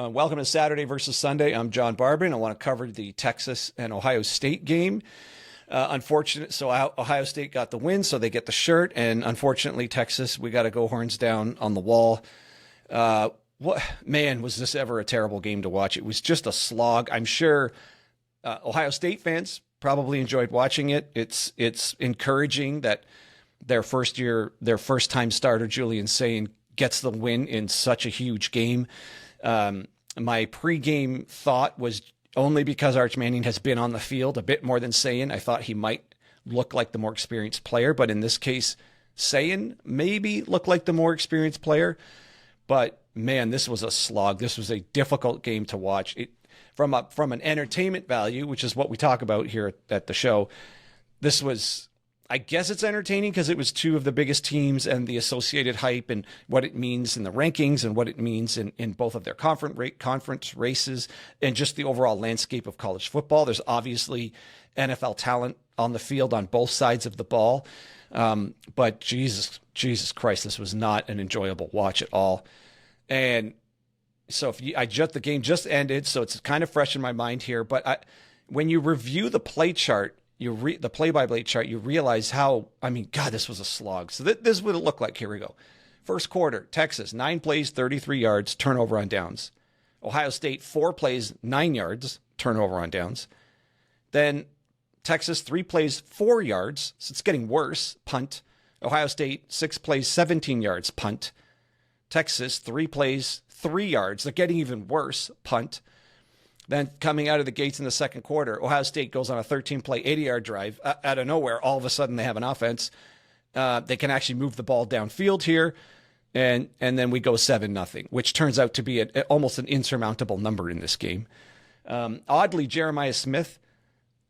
Welcome to Saturday versus Sunday. I'm John Barbin. I want to cover the Texas and Ohio State game. Unfortunate, so Ohio State got the win, so they get the shirt, and unfortunately, Texas, we got to go horns down on the wall. What man, was this ever a terrible game to watch? It was just a slog. I'm sure Ohio State fans probably enjoyed watching it. It's encouraging that their first time starter Julian Sayin gets the win in such a huge game. My pregame thought was only because Arch Manning has been on the field a bit more than Sayin. I thought he might look like the more experienced player, but in this case, Sayin maybe looked like the more experienced player. But man, this was a slog. This was a difficult game to watch. From an entertainment value, which is what we talk about here at the show, this was, I guess it's entertaining because it was two of the biggest teams and the associated hype and what it means in the rankings and what it means in both of their conference races and just the overall landscape of college football. There's obviously NFL talent on the field on both sides of the ball. But Jesus Christ, this was not an enjoyable watch at all. And so the game just ended, so it's kind of fresh in my mind here. But when you review the play chart, the play-by-play chart, you realize how, God, this was a slog. So this is what it looked like. Here we go. First quarter, Texas, 9 plays, 33 yards, turnover on downs. Ohio State, 4 plays, 9 yards, turnover on downs. Then Texas, 3 plays, 4 yards, so it's getting worse, punt. Ohio State, 6 plays, 17 yards, punt. Texas, 3 plays, 3 yards. They're getting even worse, punt. Then coming out of the gates in the second quarter, Ohio State goes on a 13-play, 80-yard drive. Out of nowhere, all of a sudden they have an offense. They can actually move the ball downfield here, and then we go 7-0, which turns out to be almost an insurmountable number in this game. Oddly, Jeremiah Smith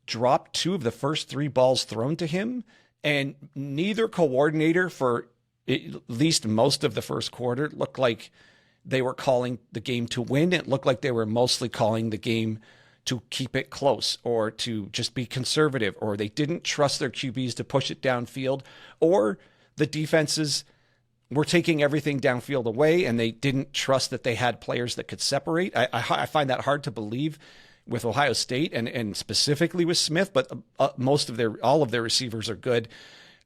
dropped 2 of the first 3 balls thrown to him, and neither coordinator for at least most of the first quarter looked like they were calling the game to win. It looked like they were mostly calling the game to keep it close or to just be conservative, or they didn't trust their QBs to push it downfield, or the defenses were taking everything downfield away and they didn't trust that they had players that could separate. I find that hard to believe with Ohio State and specifically with Smith, but all of their receivers are good,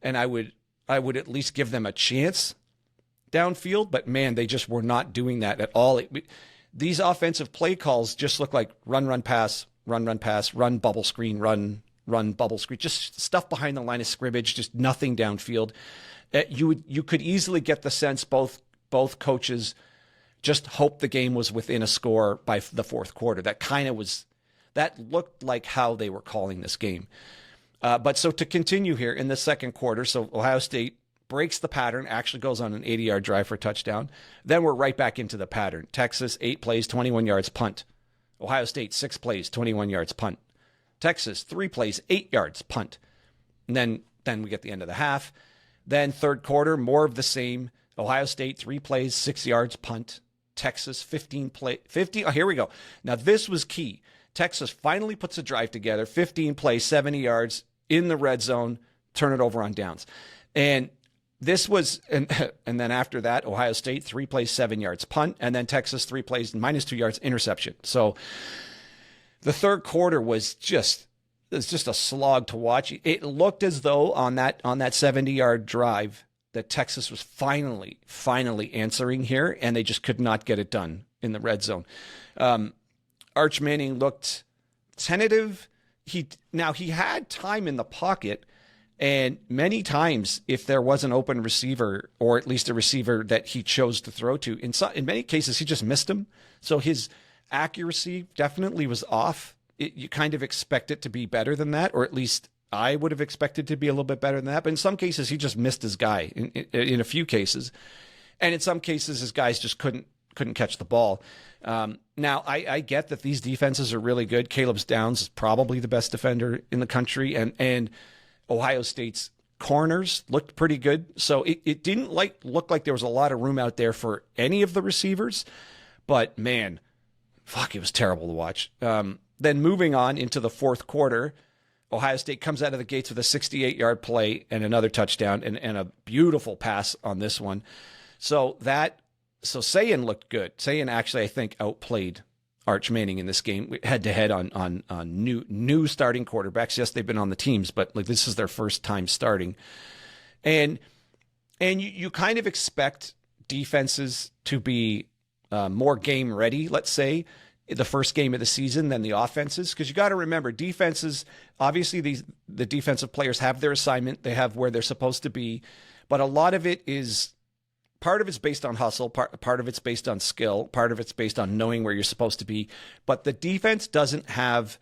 and I would at least give them a chance downfield, but man, they just were not doing that at all. These offensive play calls just look like run, pass, run, pass, run, bubble screen, run, bubble screen, just stuff behind the line of scrimmage, just nothing downfield. You could easily get the sense both coaches just hoped the game was within a score by the fourth quarter. That looked like how they were calling this game. But so to continue here in the second quarter, so Ohio State breaks the pattern, actually goes on an 80-yard drive for a touchdown. Then we're right back into the pattern. Texas, 8 plays, 21 yards, punt. Ohio State, 6 plays, 21 yards, punt. Texas, 3 plays, 8 yards, punt. And then we get the end of the half. Then third quarter, more of the same. Ohio State, 3 plays, 6 yards, punt. Texas, 50. Oh, here we go. Now this was key. Texas finally puts a drive together, 15 plays, 70 yards in the red zone, turn it over on downs. And this was, and then after that, Ohio State, 3 plays, 7 yards, punt, and then Texas, 3 plays, -2 yards, interception. So the third quarter was just a slog to watch. It looked as though on that 70-yard drive that Texas was finally answering here, and they just could not get it done in the red zone. Arch Manning looked tentative. He had time in the pocket. And many times, if there was an open receiver, or at least a receiver that he chose to throw to, in many cases, he just missed him. So his accuracy definitely was off. You kind of expect it to be better than that, or at least I would have expected to be a little bit better than that. But in some cases, he just missed his guy in a few cases. And in some cases, his guys just couldn't catch the ball. Now, I get that these defenses are really good. Caleb Downs is probably the best defender in the country, and Ohio State's corners looked pretty good. So it didn't look like there was a lot of room out there for any of the receivers. But man, it was terrible to watch. Then moving on into the fourth quarter, Ohio State comes out of the gates with a 68-yard play and another touchdown and a beautiful pass on this one. So that so Sayin looked good. Sayin actually, I think, outplayed Arch Manning in this game, head to head on new starting quarterbacks. Yes, they've been on the teams, but like this is their first time starting, and you kind of expect defenses to be more game ready, let's say, the first game of the season than the offenses, because you got to remember defenses. Obviously, the defensive players have their assignment, they have where they're supposed to be, but a lot of it is. Part of it's based on hustle, part of it's based on skill, part of it's based on knowing where you're supposed to be. But the defense doesn't have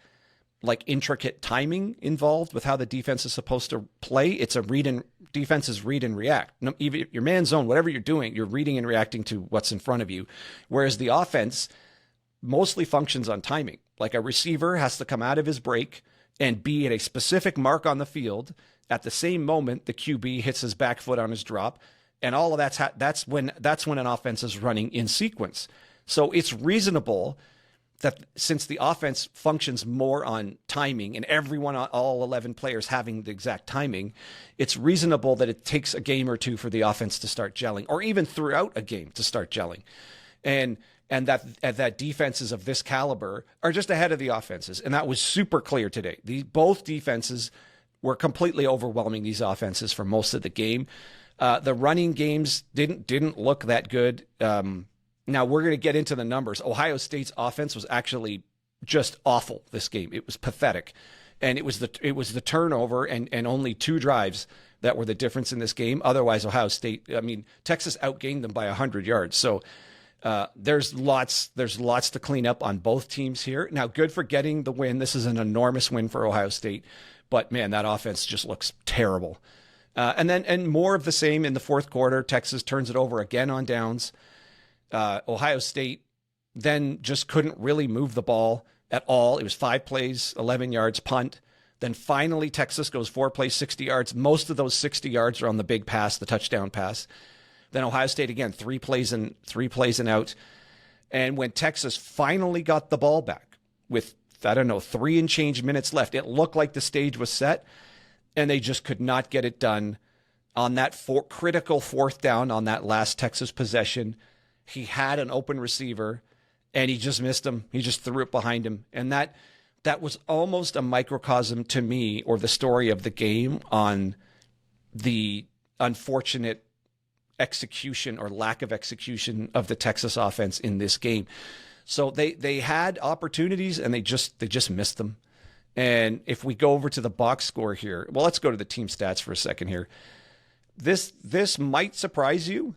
like intricate timing involved with how the defense is supposed to play. It's defense is read and react. No, even your man zone, whatever you're doing, you're reading and reacting to what's in front of you. Whereas the offense mostly functions on timing. Like a receiver has to come out of his break and be at a specific mark on the field at the same moment the QB hits his back foot on his drop. And all of that's when an offense is running in sequence. So it's reasonable that since the offense functions more on timing and everyone, all 11 players having the exact timing, it's reasonable that it takes a game or two for the offense to start gelling, or even throughout a game to start gelling. And that defenses of this caliber are just ahead of the offenses. And that was super clear today. Both defenses were completely overwhelming these offenses for most of the game. The running games didn't look that good. Now we're going to get into the numbers. Ohio State's offense was actually just awful this game. It was pathetic, and it was the turnover and only 2 drives that were the difference in this game. Otherwise, Ohio State, Texas outgained them by 100 yards. So there's lots to clean up on both teams here. Now, good for getting the win. This is an enormous win for Ohio State, but man, that offense just looks terrible. And more of the same in the fourth quarter. Texas turns it over again on downs. Ohio State then just couldn't really move the ball at all. It was 5 plays, 11 yards, punt. Then finally Texas goes 4 plays, 60 yards. Most of those 60 yards are on the big pass, the touchdown pass. Then Ohio State again, 3 plays and out. And when Texas finally got the ball back with, 3 and change minutes left, it looked like the stage was set. And they just could not get it done on that critical fourth down on that last Texas possession. He had an open receiver, and he just missed him. He just threw it behind him. And that was almost a microcosm to me, or the story of the game, on the unfortunate execution or lack of execution of the Texas offense in this game. So they had opportunities, and they just missed them. And if we go over to the box score here, well, let's go to the team stats for a second here. This might surprise you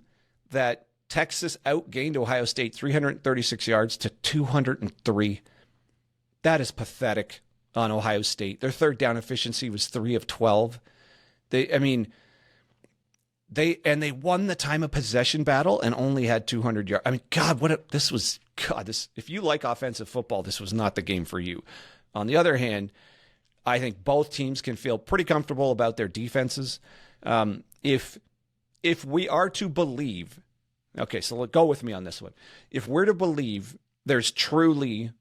that Texas outgained Ohio State 336 yards to 203. That is pathetic on Ohio State. Their third down efficiency was 3 of 12. They won the time of possession battle and only had 200 yards. If you like offensive football, this was not the game for you. On the other hand, I think both teams can feel pretty comfortable about their defenses. If we are to believe, okay, so go with me on this one. If we're to believe there's truly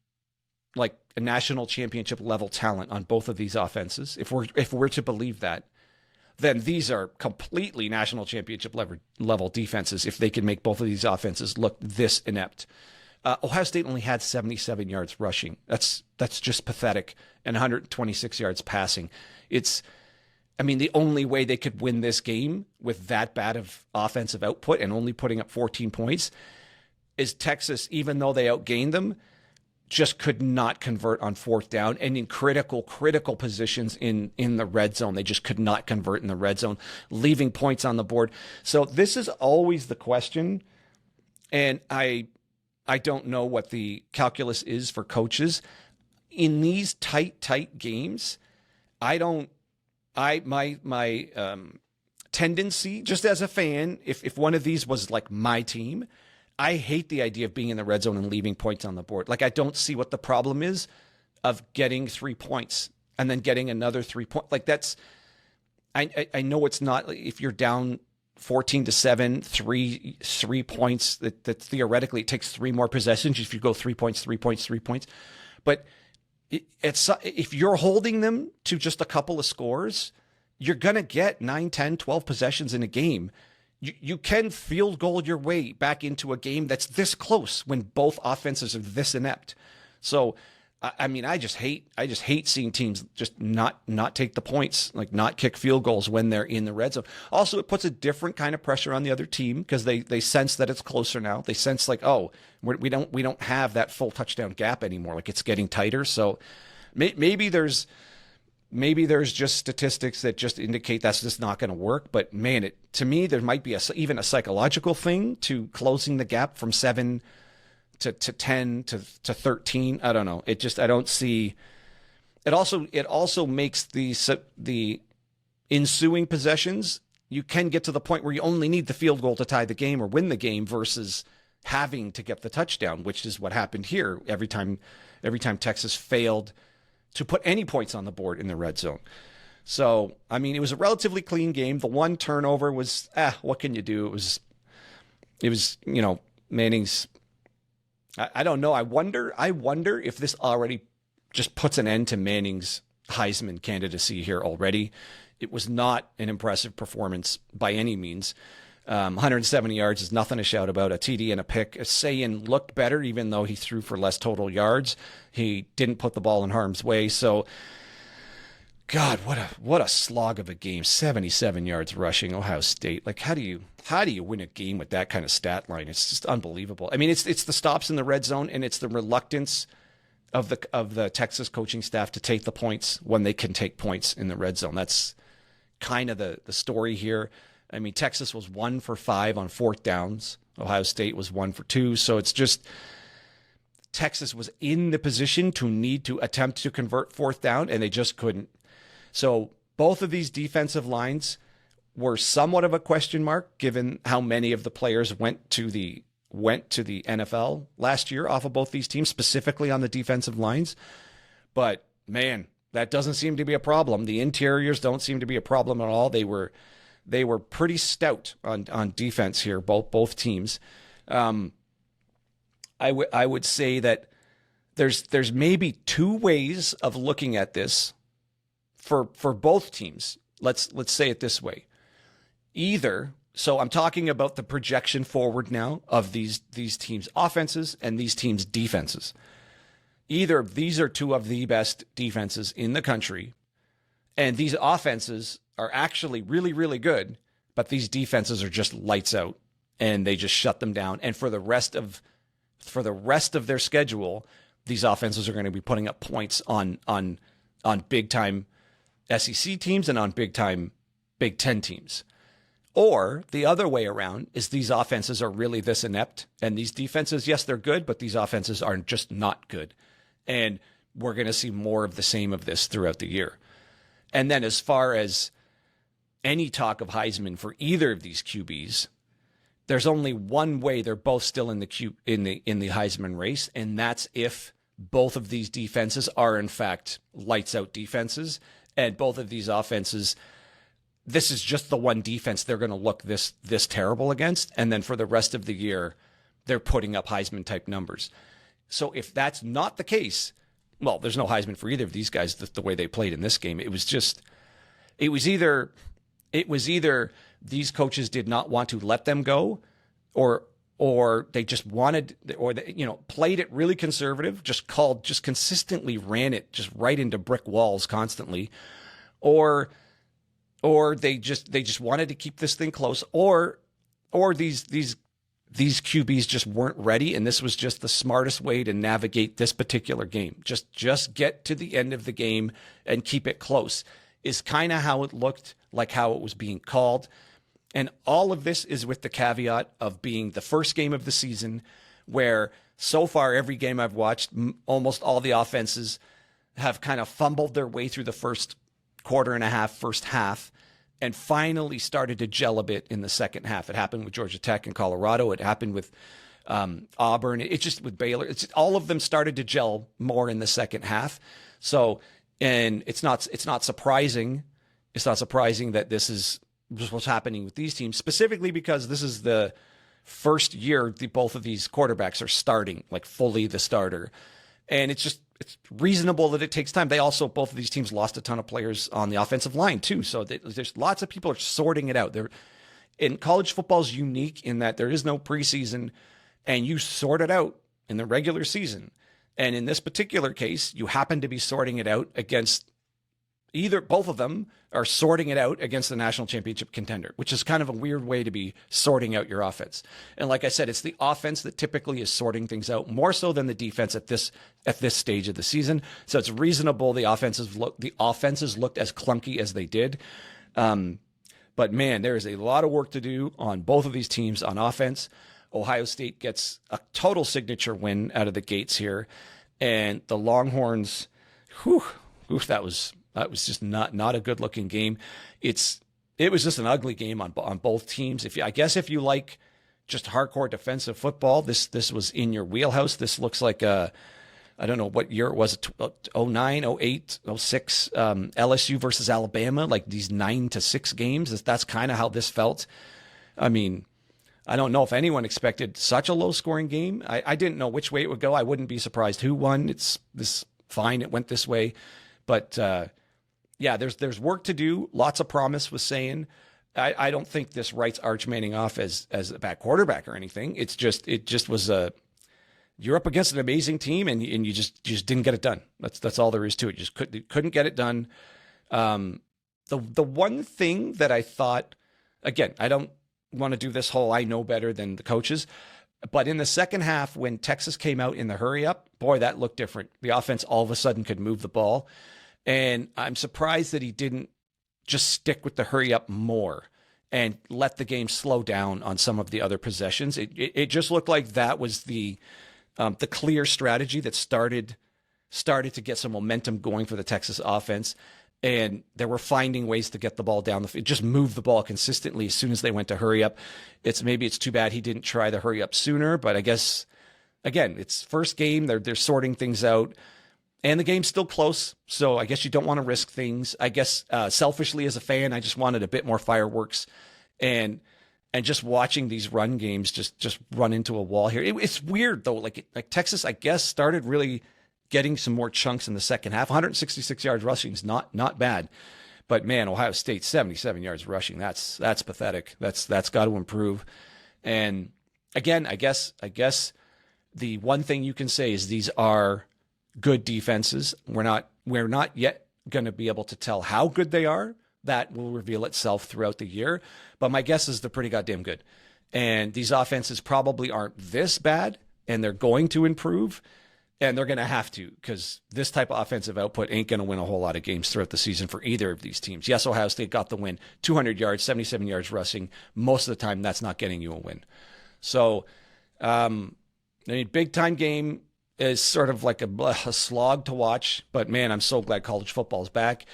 like a national championship level talent on both of these offenses, if we're to believe that, then these are completely national championship level defenses if they can make both of these offenses look this inept. Ohio State only had 77 yards rushing. That's just pathetic. And 126 yards passing. The only way they could win this game with that bad of offensive output and only putting up 14 points is Texas, even though they outgained them, just could not convert on fourth down, and in critical positions in the red zone. They just could not convert in the red zone, leaving points on the board. So this is always the question. And I don't know what the calculus is for coaches in these tight games. My tendency, just as a fan, if one of these was like my team, I hate the idea of being in the red zone and leaving points on the board. Like, I don't see what the problem is of getting 3 points and then getting another 3 points. Like, that's, I know it's not, if you're down 14-7, three points, that theoretically it takes 3 more possessions if you go 3 points, 3 points, 3 points. But if you're holding them to just a couple of scores, you're going to get 9, 10, 12 possessions in a game. you can field goal your way back into a game that's this close when both offenses are this inept. So, I mean, I just hate seeing teams just not take the points, like not kick field goals when they're in the red zone. Also, it puts a different kind of pressure on the other team because they sense that it's closer now. They sense like, oh, we don't have that full touchdown gap anymore. Like it's getting tighter. So maybe there's just statistics that just indicate that's just not going to work. But man, to me, there might be even a psychological thing to closing the gap from 7 to 10 to 13. I don't know. I don't see. It also makes the ensuing possessions. You can get to the point where you only need the field goal to tie the game or win the game versus having to get the touchdown, which is what happened here every time Texas failed to put any points on the board in the red zone. So, I mean, it was a relatively clean game. The one turnover was, what can you do? It was, Manning's, I don't know. I wonder if this already just puts an end to Manning's Heisman candidacy here already. It was not an impressive performance by any means. 170 yards is nothing to shout about. A TD and a pick. Sayin looked better, even though he threw for less total yards. He didn't put the ball in harm's way. So, God, what a slog of a game. 77 yards rushing, Ohio State. Like, how do you win a game with that kind of stat line? It's just unbelievable. I mean, it's the stops in the red zone, and it's the reluctance of the Texas coaching staff to take the points when they can take points in the red zone. That's kind of the story here. I mean, Texas was 1 for 5 on fourth downs. Ohio State was 1 for 2. So it's just Texas was in the position to need to attempt to convert fourth down, and they just couldn't. So both of these defensive lines were somewhat of a question mark, given how many of the players went to the NFL last year off of both these teams, specifically on the defensive lines. But man, that doesn't seem to be a problem. The interiors don't seem to be a problem at all. They were pretty stout on defense here, both teams. I would say that there's maybe two ways of looking at this for both teams. Let's say it this way. So I'm talking about the projection forward now of these teams' offenses and these teams' defenses. Either these are two of the best defenses in the country, and these offenses are actually really, really good, but these defenses are just lights out, and they just shut them down. And for the rest of their schedule, these offenses are going to be putting up points on big time SEC teams and on big time Big Ten teams. Or the other way around is these offenses are really this inept, and these defenses, yes, they're good, but these offenses are just not good. And we're going to see more of the same of this throughout the year. And then as far as any talk of Heisman for either of these QBs, there's only one way they're both still in the Heisman race, and that's if both of these defenses are in fact lights out defenses, and both of these offenses, this is just the one defense they're going to look this terrible against, and then for the rest of the year, they're putting up Heisman type numbers. So if that's not the case, well, there's no Heisman for either of these guys the way they played in this game. It was either these coaches did not want to let them go, or they just wanted, or they, played it really conservative, just consistently ran it just right into brick walls constantly, or they just wanted to keep this thing close, or these QBs just weren't ready, and this was just the smartest way to navigate this particular game. Just get to the end of the game and keep it close is kind of how it looked, like how it was being called. And all of this is with the caveat of being the first game of the season, where so far every game I've watched, almost all the offenses have kind of fumbled their way through the first quarter and a half, first half, and finally started to gel a bit in the second half. It happened with Georgia Tech and Colorado. It happened with Auburn. It just with Baylor. All of them started to gel more in the second half. So, and it's not surprising. It's not surprising that this is what's happening with these teams, specifically because this is the first year both of these quarterbacks are starting, like fully the starter. And it's reasonable that it takes time. They also, both of these teams lost a ton of players on the offensive line too. So there's lots of people are sorting it out. And college football is unique in that there is no preseason, and you sort it out in the regular season. And in this particular case, you happen to be sorting it out against both of them are sorting it out against the national championship contender, which is kind of a weird way to be sorting out your offense. And like I said, it's the offense that typically is sorting things out more so than the defense at this stage of the season. So it's reasonable the offenses looked as clunky as they did. But man, there is a lot of work to do on both of these teams on offense. Ohio State gets a total signature win out of the gates here, and the Longhorns, that was just not a good looking game. It was just an ugly game on both teams. If you like just hardcore defensive football, this was in your wheelhouse. This looks like I don't know what year it was, 09, 08, 06, LSU versus Alabama, like these 9-6 games. That's kind of how this felt. I mean, I don't know if anyone expected such a low scoring game. I didn't know which way it would go. I wouldn't be surprised who won. It's this fine. It went this way, but yeah, there's work to do. Lots of promise with Sayin. I don't think this writes Arch Manning off as a bad quarterback or anything. It just was you're up against an amazing team and you just didn't get it done. That's all there is to it. You just couldn't get it done. The one thing that I thought, again, I don't want to do this whole I know better than the coaches, but in the second half when Texas came out in the hurry up, boy, that looked different. The offense all of a sudden could move the ball. And I'm surprised that he didn't just stick with the hurry up more and let the game slow down on some of the other possessions. It just looked like that was the clear strategy that started to get some momentum going for the Texas offense. And they were finding ways to get the ball down the field, just move the ball consistently as soon as they went to hurry up. Maybe it's too bad he didn't try the hurry up sooner, but I guess, again, it's first game. They're sorting things out. And the game's still close, so I guess you don't want to risk things. I guess selfishly as a fan, I just wanted a bit more fireworks, and just watching these run games just run into a wall here. It's weird though. Like Texas, I guess, started really getting some more chunks in the second half. 166 yards rushing is not bad, but man, Ohio State 77 yards rushing. That's pathetic. That's got to improve. And again, I guess the one thing you can say is these are good defenses. We're not yet going to be able to tell how good they are. That will reveal itself throughout the year. But my guess is they're pretty goddamn good. And these offenses probably aren't this bad, and they're going to improve, and they're going to have to, because this type of offensive output ain't going to win a whole lot of games throughout the season for either of these teams. Yes, Ohio State got the win, 200 yards, 77 yards rushing. Most of the time, that's not getting you a win. So, big time game is sort of like a slog to watch, but man, I'm so glad college football is back.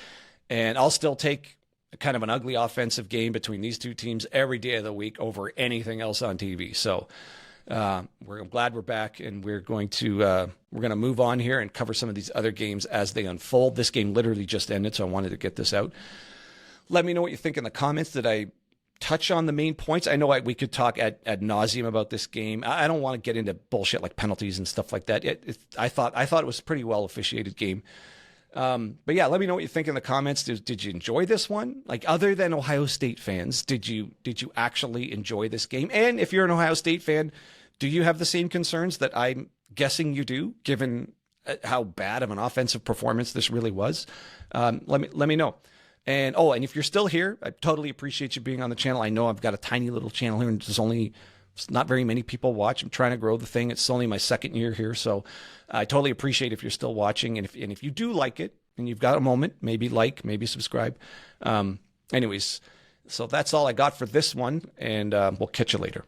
And I'll still take kind of an ugly offensive game between these two teams every day of the week over anything else on TV. So we're glad we're back, and we're going to move on here and cover some of these other games as they unfold. This game literally just ended, so I wanted to get this out. Let me know what you think in the comments. Did I touch on the main points? I know we could talk ad nauseum about this game. I don't want to get into bullshit like penalties and stuff like that. I thought it was a pretty well officiated game. But yeah, let me know what you think in the comments. Did you enjoy this one? Like, other than Ohio State fans, did you actually enjoy this game? And if you're an Ohio State fan, do you have the same concerns that I'm guessing you do, given how bad of an offensive performance this really was? Let me know. And if you're still here, I totally appreciate you being on the channel. I know I've got a tiny little channel here, and there's not very many people watch. I'm trying to grow the thing. It's only my second year here, so I totally appreciate if you're still watching. And if you do like it and you've got a moment, maybe maybe subscribe. Anyways, so that's all I got for this one, and we'll catch you later.